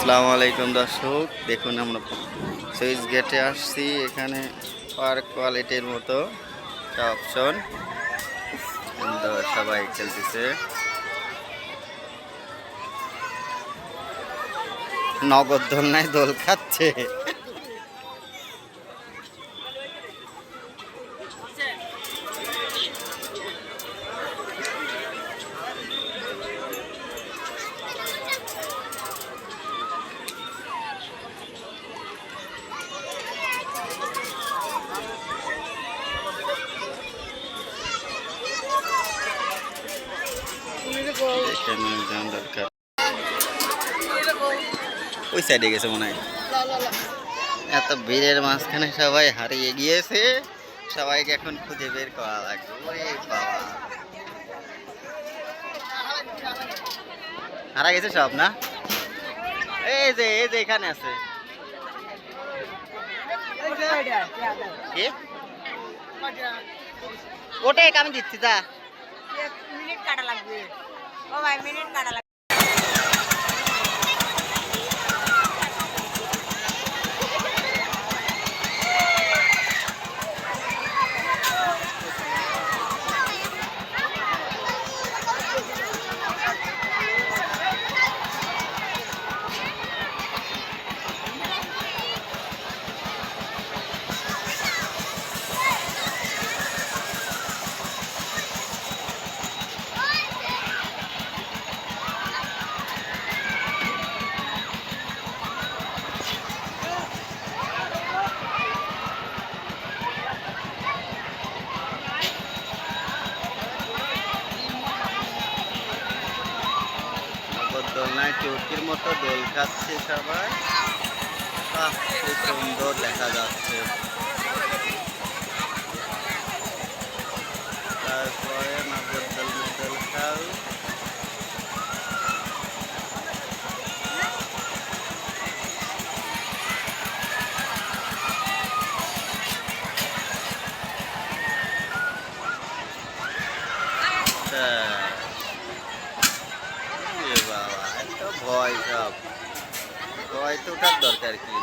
আসসালামু আলাইকুম দর্শক, দেখুন আমরা সুইচ গেটে আসছি। এখানে পার্ক কোয়ালিটির মতো একটা অপশন, সুন্দর সবাই খেলতেছে। নগদ দোলনায় দোল খাচ্ছে। দরকার ওই সাইডে গেছে মনে হয়। এত ভিড়ের মাঝখানে সবাই হারিয়ে গিয়েছে, সবাইকে এখন খুঁজে বের করা লাগবে। ওরে বাবা, হারা গেছে সব না? এই যে এখানে আছে। ওটাই আমি দিচ্ছি, যা মিনিট কাটা লাগবে। ও ভাই মিনিট কাটা লাগবে। দোলনায় চৌকির মতো দোল খাচ্ছে সবাই। খুব সুন্দর দেখা যাচ্ছে। তারপরে নগর দোল খাও। বাবা, এত ভয়, সব ভয় তো ওঠার দরকার কি?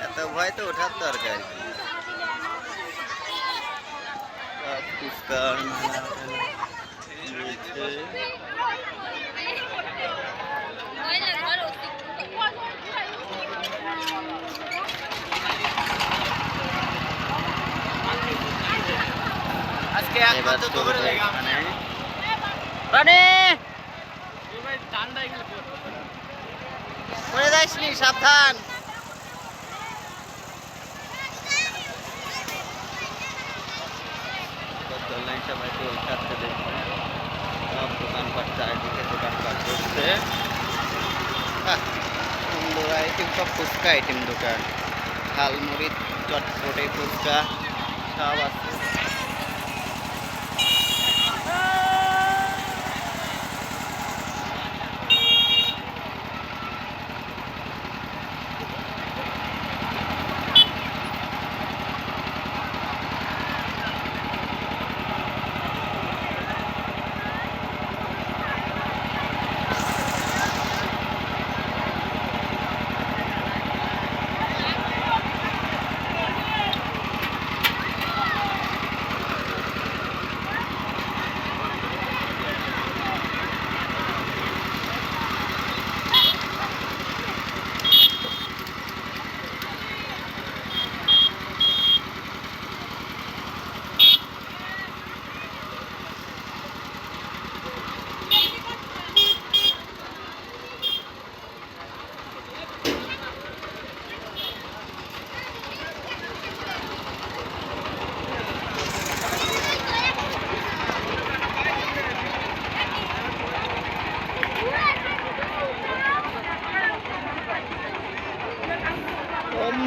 এত ভয় তো ওঠার দরকার কি? পুষ্কার আজকে পড়ে যাইসনি, সাবধান। সবাই দোল খাচ্ছে, দেখুন সব দোকানপাট, চারিদিকে দোকানপাট করছে। সুন্দর আইটেম, সব ফুচকা আইটেম দোকান, ঝালমুড়ি, চটপটে ফুচকা সব আছে।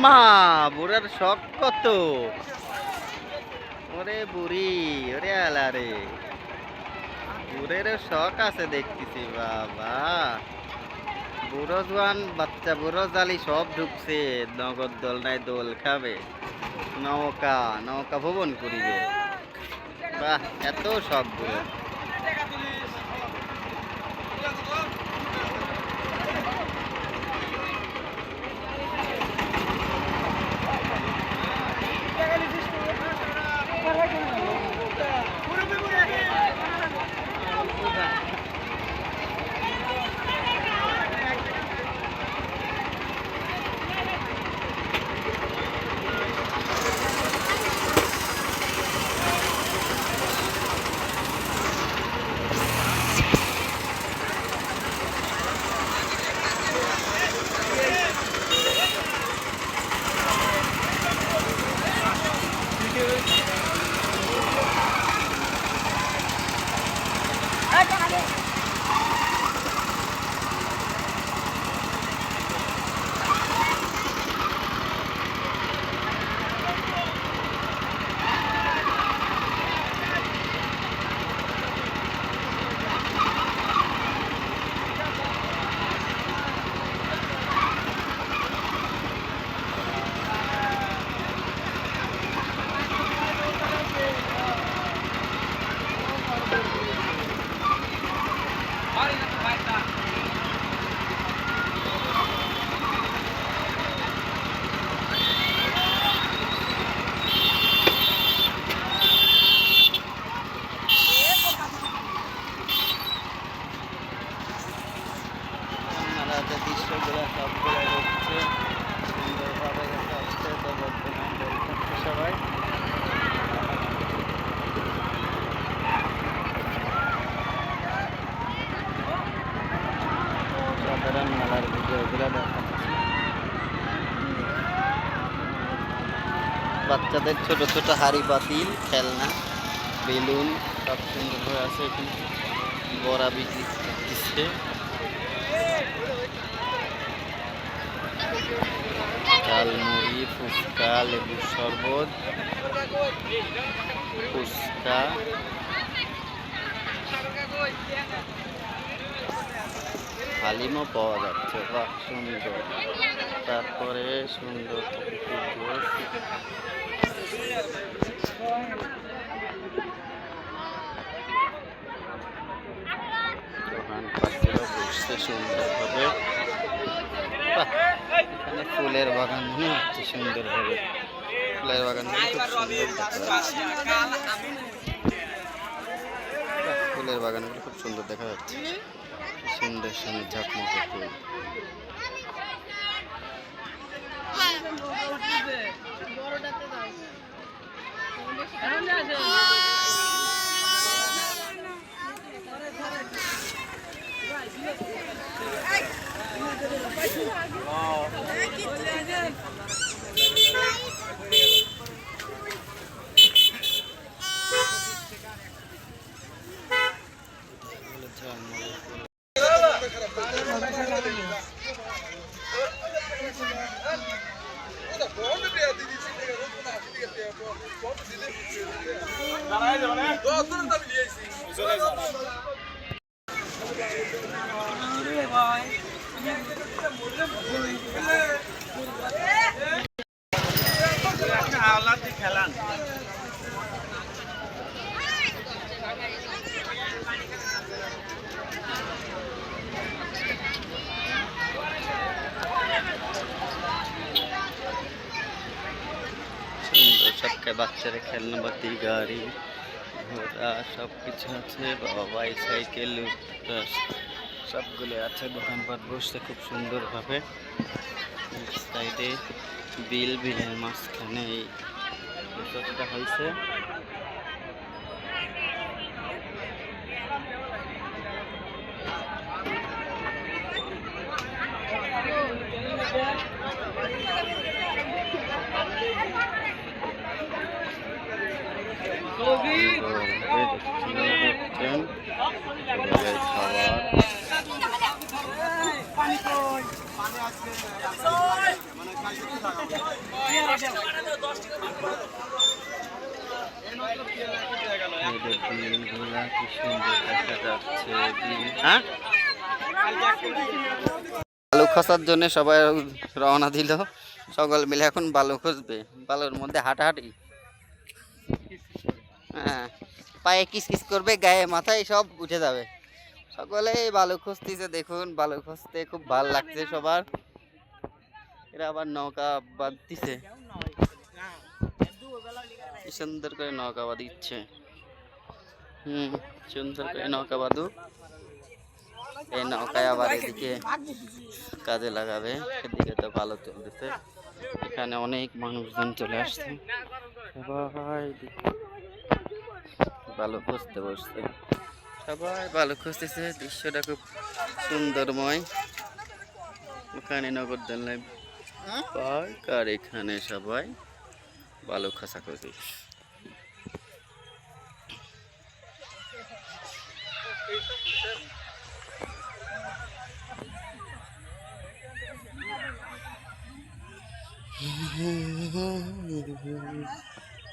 মা, বুড়ার শখ কত! ওরে বুড়ি, ওরে আলারে, বুড়েরও শখ আছে দেখতেছি। বাবা, বুড়ো জোয়ান বাচ্চা, বুড়ো জালি সব ঢুকছে। নগদ দোলনায় দোল খাবে, নৌকা নৌকা ভ্রমণ করিবে। বাহ, এত শখ বুড়ো। এগুলো সবগুলো হচ্ছে সুন্দরভাবে হচ্ছে তো বর্তমান বলছে সবাই সাধারণ মেলার ভিডিওগুলো দেখাচ্ছি বাচ্চাদের ছোট ছোট হাড়ি পাতিল খেলনা বেলুন সব সুন্দর হয়ে আছে এখানে বড়া বিক্রি করতেছে ঝালমুড়ি ফুচকা লেবুর শরবত ফুচকা হালিমও পাওয়া যাচ্ছে বাহ সুন্দর তারপরে সুন্দর দোকানপাটগুলো বসছে সুন্দরভাবে এখানে ফুলের বাগান মনে হচ্ছে সুন্দরভাবে ফুলের বাগানগুলো খুব সুন্দর দেখা যাচ্ছে ফুলের বাগানগুলো খুব সুন্দর দেখা যাচ্ছে সুন্দর সুন্দর ঝকমকে ফুল খেলান সবকে বাচ্চারা খেলনাবাতি গাড়ি ঘোড়া সব কিছু আছে বাবা বাইসাইকেল সবগুলো আছে দোকানপাট বসছে খুব সুন্দরভাবে সাইডে বিলের মাঝখানে এই রিসোর্টটা হয়েছে বালু খসার জন্য সবাই রওনা দিল সকল মিলে এখন বালু খুঁজবে বালুর মধ্যে হাঁটাহাঁটি হ্যাঁ পায়ে কিস কিস করবে গায়ে মাথায় সব উঠে যাবে সকলে বালু খুঁজতেছে দেখুন বালু খুঁজতে খুব ভালো লাগছে সবার এরা আবার নৌকা বাঁধতেছে কি সুন্দর করে নৌকা বাঁধিচ্ছে সুন্দর করে নৌকা বাঁধু এই নৌকায় আবার এদিকে কাজে লাগাবে এদিকে তো ভালো চলতেছে এখানে অনেক মানুষজন চলে আসছে সবাই ভালো খুঁজতে বসছে সবাই ভালো খুঁজতেছে দৃশ্যটা খুব সুন্দরময় ওখানে নগরদোলনায় পার্ক আর এখানে সবাই ভালো খোঁজাখুঁজি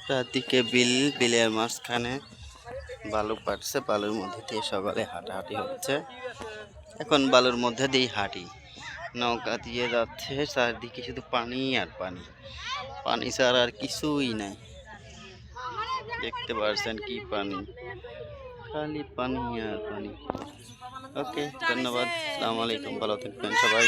চারদিকে বিলের মাঝখানে বালু পাটছে বালুর মধ্যে দিয়ে সকালে হাঁটাহাঁটি হচ্ছে এখন বালুর মধ্যে দিয়ে হাঁটি নৌকা দিয়ে যাচ্ছে চারদিকে শুধু পানি আর পানি পানি ছাড়া আর কিছুই নাই দেখতে পাচ্ছেন কি পানি খালি পানি আর পানি ওকে ধন্যবাদ আসসালামু আলাইকুম ভালো থাকবেন সবাই